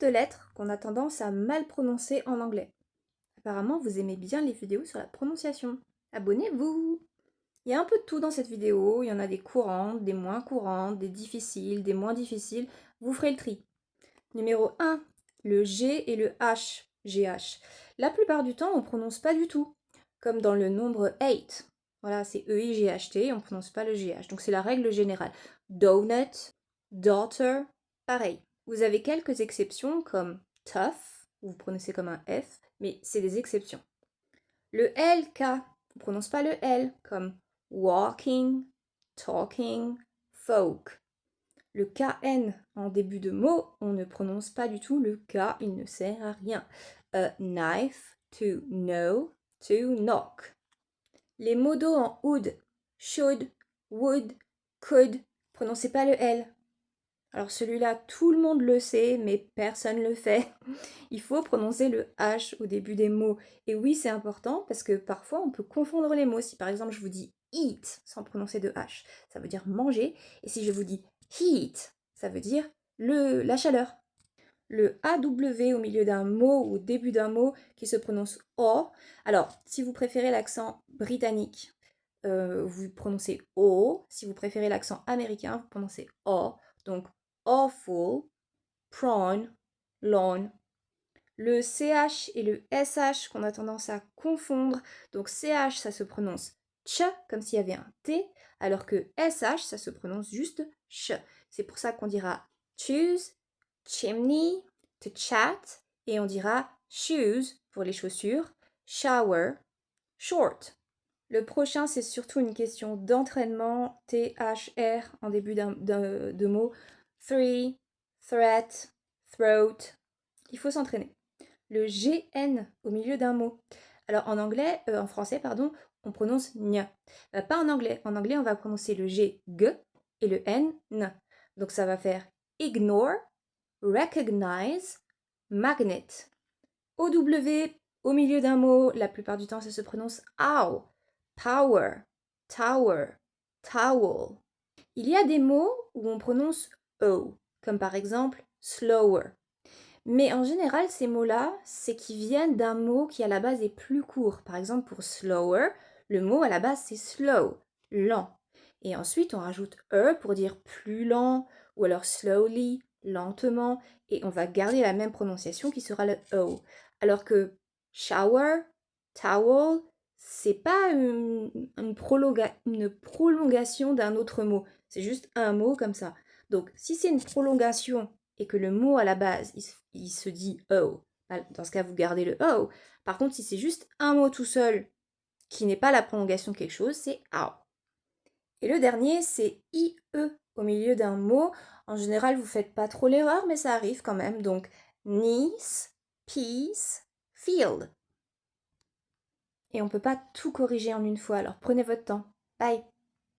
de lettres qu'on a tendance à mal prononcer en anglais. Apparemment, vous aimez bien les vidéos sur la prononciation. Abonnez-vous! Il y a un peu de tout dans cette vidéo, il y en a des courantes, des moins courantes, des difficiles, des moins difficiles. Vous ferez le tri. Numéro 1, le G et le H, GH. La plupart du temps, on ne prononce pas du tout, comme dans le nombre 8. Voilà, c'est E-I-G-H-T, on ne prononce pas le GH. Donc c'est la règle générale. Donut, daughter, pareil. Vous avez quelques exceptions comme tough, vous prononcez comme un F, mais c'est des exceptions. Le LK, on ne prononce pas le L, comme walking, talking, folk. Le KN en début de mot, on ne prononce pas du tout le K, il ne sert à rien. A knife, to know, to knock. Les modos en oud, should, would, could, prononcez pas le L. Alors celui-là, tout le monde le sait, mais personne ne le fait. Il faut prononcer le H au début des mots. Et oui, c'est important parce que parfois on peut confondre les mots. Si par exemple je vous dis eat sans prononcer de H, ça veut dire manger. Et si je vous dis heat, ça veut dire la chaleur. Le AW au milieu d'un mot ou au début d'un mot qui se prononce O. Alors, si vous préférez l'accent britannique, vous prononcez O. Si vous préférez l'accent américain, vous prononcez O. Donc, awful, prawn, lawn. Le CH et le SH qu'on a tendance à confondre. Donc CH, ça se prononce ch, comme s'il y avait un T, alors que SH, ça se prononce juste ch. C'est pour ça qu'on dira choose, chimney, to chat, et on dira shoes pour les chaussures, shower, short. Le prochain, c'est surtout une question d'entraînement, T-H-R en début de mot, three, threat, throat. Il faut s'entraîner. Le GN au milieu d'un mot. Alors en français, pardon, on prononce gn. Pas en anglais. En anglais, on va prononcer le G, g, et le N, n. Donc ça va faire ignore, recognize, magnet. OW au milieu d'un mot, la plupart du temps, ça se prononce ow, power, tower, towel. Il y a des mots où on prononce O, comme par exemple slower. Mais en général, ces mots-là, c'est qui viennent d'un mot qui à la base est plus court. Par exemple, pour slower, le mot à la base c'est slow, lent. Et ensuite, on rajoute pour dire plus lent, ou alors slowly, lentement, et on va garder la même prononciation qui sera le O. Alors que shower, towel, c'est pas une prolongation d'un autre mot. C'est juste un mot comme ça. Donc, si c'est une prolongation et que le mot à la base, il se dit oh, dans ce cas, vous gardez le oh. Par contre, si c'est juste un mot tout seul qui n'est pas la prolongation de quelque chose, c'est ow. Et le dernier, c'est IE au milieu d'un mot. En général, vous faites pas trop l'erreur, mais ça arrive quand même. Donc, niece, peace, field. Et on peut pas tout corriger en une fois, alors prenez votre temps. Bye!